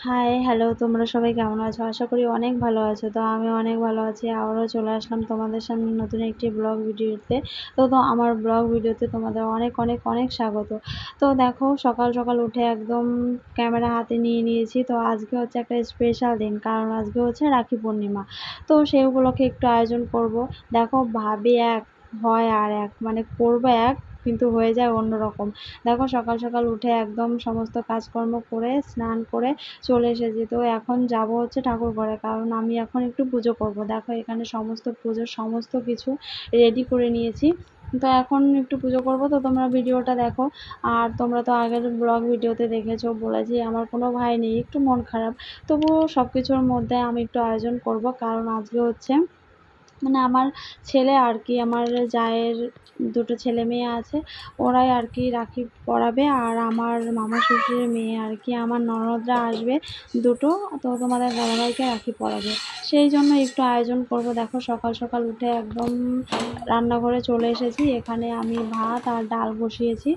High, hello, তোমরা সবাই কেমন আছো? আশা করি অনেক ভালো আছো। তো আমি অনেক ভালো আছি। আবারও চলে আসলাম তোমাদের সামনে নতুন একটি ব্লগ ভিডিওতে। তো আমার ব্লগ ভিডিওতে তোমাদের অনেক অনেক অনেক স্বাগত। তো দেখো, সকাল সকাল উঠে একদম ক্যামেরা হাতে নিয়ে নিয়েছি। তো আজকে হচ্ছে একটা স্পেশাল দিন, কারণ আজকে হচ্ছে রাখি পূর্ণিমা। তো সেই উপলক্ষে একটু আয়োজন করব। দেখো, ভাবি এক, হয় আর এক, মানে করবো এক, কিন্তু হয়ে যায় অন্যরকম। দেখো, সকাল সকাল উঠে একদম সমস্ত কাজকর্ম করে স্নান করে চলে এসেছি। তো এখন যাব হচ্ছে ঠাকুর ঘরে, কারণ আমি এখন একটু পুজো করব। দেখো, এখানে সমস্ত পুজোর সমস্ত কিছু রেডি করে নিয়েছি। তো এখন একটু পুজো করব। তো তোমরা ভিডিওটা দেখো। আর তোমরা তো আগের ব্লগ ভিডিওতে দেখেছো, বলেছি আমার কোনো ভাই নেই, একটু মন খারাপ। তবুও সব কিছুর মধ্যে আমি একটু আয়োজন করব, কারণ আজকে হচ্ছে মানে আমার ছেলে আর কি, আমার জায়ের দুটো ছেলে মেয়ে আছে, ওরাই আর কি রাখি পরাবে। আর আমার মামা শ্বশুরের মেয়ে আর কি, আমার ননদরা আসবে দুটো। তো তোমাদের দাদাভাইকে রাখি পরাবে, সেই জন্য একটু আয়োজন করব। দেখো, সকাল সকাল উঠে একদম রান্নাঘরে চলে এসেছি। এখানে আমি ভাত আর ডাল বসিয়েছি,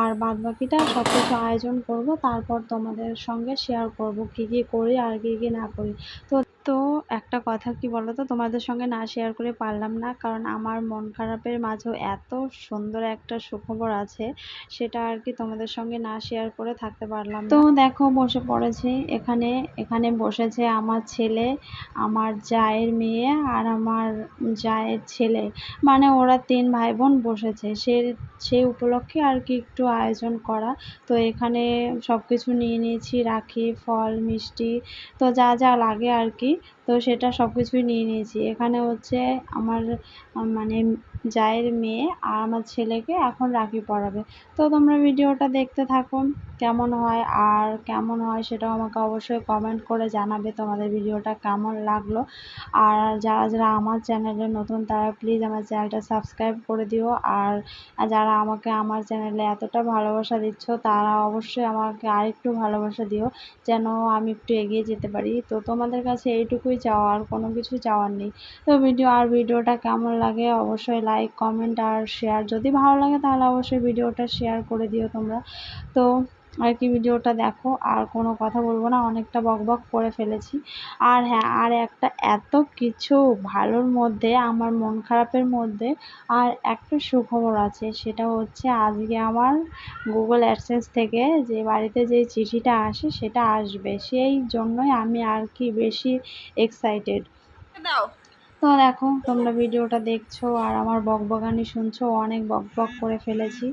আর বাদবাকিটা সব কিছু আয়োজন করব। তারপর তোমাদের সঙ্গে শেয়ার করব কী কী করি আর কী কী না করি। তো একটা কথা কি বলো তো, তোমাদের সঙ্গে না শেয়ার করে পারলাম না, কারণ আমার মন খারাপের মাঝেও এত সুন্দর একটা সুখবর আছে, সেটা আর কি তোমাদের সঙ্গে না শেয়ার করে থাকতে পারলাম না। তো দেখো, বসে পড়েছি এখানে। এখানে বসেছে আমার ছেলে, আমার জায়ের মেয়ে আর আমার জায়ের ছেলে, মানে ওরা 3 ভাই বোন বসেছে। সেই উপলক্ষে আর কি একটু আয়োজন করা। তো এখানে সব কিছু নিয়ে নিয়েছি, রাখি, ফল, মিষ্টি, তো যা যা লাগে আর কি। তো সেটা সব কিছুই নিয়ে নিয়েছি। এখানে হচ্ছে আমার মানে জায়ের মেয়ে আর আমার ছেলেকে এখন রাখি পরাবে। তো তোমরা ভিডিওটা দেখতে থাকো, কেমন হয় আর কেমন হয় সেটাও আমাকে অবশ্যই কমেন্ট করে জানাবে তোমাদের ভিডিওটা কেমন লাগলো। আর যারা যারা আমার চ্যানেলে নতুন, তারা প্লিজ আমার চ্যানেলটা সাবস্ক্রাইব করে দিও। আর যারা আমাকে আমার চ্যানেলে এতটা ভালোবাসা দিচ্ছ, তারা অবশ্যই আমাকে আরেকটু ভালোবাসা দিও, যেন আমি একটু এগিয়ে যেতে পারি। তো তোমাদের কাছে এইটুকুই চাওয়া, আর কোনো কিছু চাওয়ার নেই। তো ভিডিওটা কেমন লাগে অবশ্যই লাইক, কমেন্ট আর শেয়ার, যদি ভালো লাগে তাহলে অবশ্যই ভিডিওটা শেয়ার করে দিও তোমরা। তো আর কি, ভিডিওটা দেখো। আর কোনো কথা বলবো না, অনেকটা বকবক করে ফেলেছি। আর হ্যাঁ, আর একটা এত কিছু ভালোর মধ্যে, আমার মন খারাপের মধ্যে আর একটা সুখবর আছে, সেটা হচ্ছে আজকে আমার গুগল অ্যাডসেন্স থেকে যে বাড়িতে যে চিঠিটা আসে সেটা আসবে, সেই জন্যই আমি আর কি বেশি এক্সাইটেড। তো দেখো, তোমরা ভিডিওটা দেখছো আর আমার বকবকানি শুনছো, অনেক বকবক করে ফেলেছি।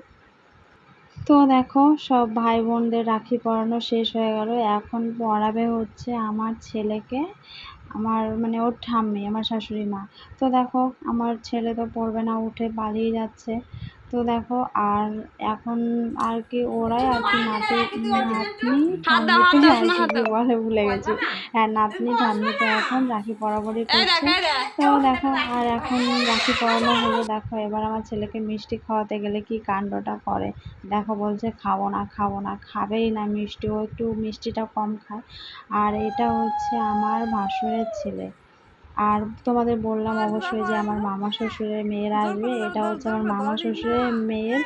তো দেখো, সব ভাই বোনদের রাখি পরানো শেষ হয়ে গেল। এখন পরাবে হচ্ছে আমার ছেলেকে, আমার মানে ওর ঠাম্মি, আমার শাশুড়ি মা। তো দেখো, আমার ছেলে তো পড়বে না, উঠে পালিয়ে যাচ্ছে। তো দেখো, আর এখন আর কি ওরাই আর কি নাতনি ঠাম্মিকে আর কি কি বলে ভুলে গেছি। হ্যাঁ, নাতনি ঠাম্মিকে এখন রাখি পরাবরি করছে। তো দেখো, আর এখন রাখি পরানো হলো। দেখো, এবার আমার ছেলেকে মিষ্টি খাওয়াতে গেলে কি কাণ্ডটা করে। দেখো, বলছে খাবো না খাবো না, খাবেই না মিষ্টি, ও একটু মিষ্টিটা কম খায়। আর এটা হচ্ছে আমার ভাসুরের ছেলে। আর তোমাদের বললাম অবশ্যই যে আমার মামা শ্বশুরের মেয়েরা আসবে। এটা হচ্ছে আমার মামা শ্বশুরের মেয়ের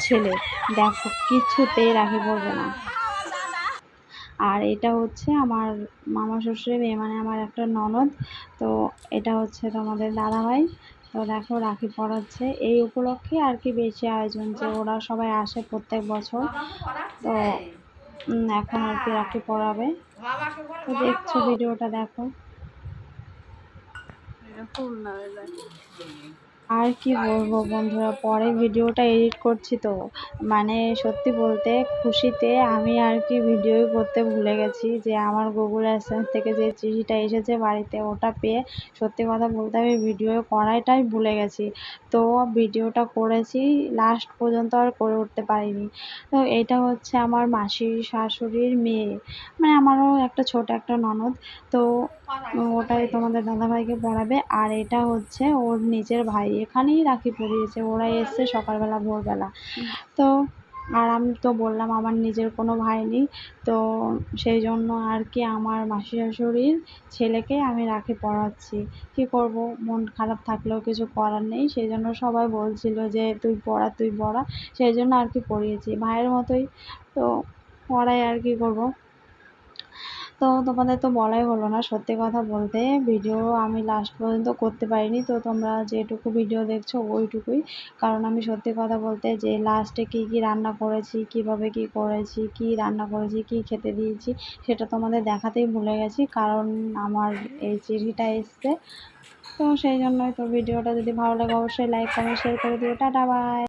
ছেলে। দেখো, কিছুতেই রাখি পড়বে না। আর এটা হচ্ছে আমার মামা শ্বশুরের মেয়ে, মানে আমার একটা ননদ। তো এটা হচ্ছে তোমাদের দাদাভাই। তো দেখো, রাখি পরাচ্ছে এই উপলক্ষে আর কি বেশি আয়োজন, যে ওরা সবাই আসে প্রত্যেক বছর। তো এখন আর কি রাখি পরাবে। তো দেখছো, ভিডিওটা দেখো। আর কি বলবো বন্ধুরা, পরে ভিডিওটা এডিট করছি তো, মানে সত্যি বলতে খুশিতে আমি আর কি ভিডিও করতে ভুলে গেছি, যে আমার গুগল অ্যাডসেন্স থেকে যে চিঠিটা এসেছে বাড়িতে, ওটা পেয়ে সত্যি কথা বলতে আমি ভিডিও করাটাই ভুলে গেছি। তো ভিডিওটা করেছি, লাস্ট পর্যন্ত আর করে উঠতে পারিনি। তো এটা হচ্ছে আমার মাসির শাশুড়ির মেয়ে, মানে আমারও একটা ছোট একটা ননদ। তো ওটাই তোমাদের দাদাভাইকে পড়াবে। আর এটা হচ্ছে ওর নিজের ভাই, এখানেই রাখি পরিয়েছে, ওরাই এসছে সকালবেলা ভোরবেলা। তো আর আমি তো বললাম আমার নিজের কোনো ভাই নেই। তো সেই জন্য আর কি আমার মাসি শাশুড়ির ছেলেকে আমি রাখি পরাচ্ছি। কি করব, মন খারাপ থাকলেও কিছু করার নেই, সেই জন্য সবাই বলছিল যে তুই পড়া তুই পড়া, সেই জন্য আর কি পরিয়েছি ভাইয়ের মতোই। তো পড়াই, আর কি করব। তো তোমাদের তো বলাই হলো না, সত্যি কথা বলতে ভিডিও আমি লাস্ট পর্যন্ত করতে পারিনি। তো তোমরা যেটুকু ভিডিও দেখছো ওইটুকুই, কারণ আমি সত্যি কথা বলতে যে লাস্টে কী কী রান্না করেছি, কিভাবে কি করেছি, কি রান্না করেছি, কি খেতে দিয়েছি, সেটা তোমাদের দেখাতেই ভুলে গেছি, কারণ আমার এই চিঠিটা এসছে। তো সেই জন্যই তো ভিডিওটা যদি ভালো লাগে অবশ্যই লাইক কমেন্ট শেয়ার করে দিও। Tata bye.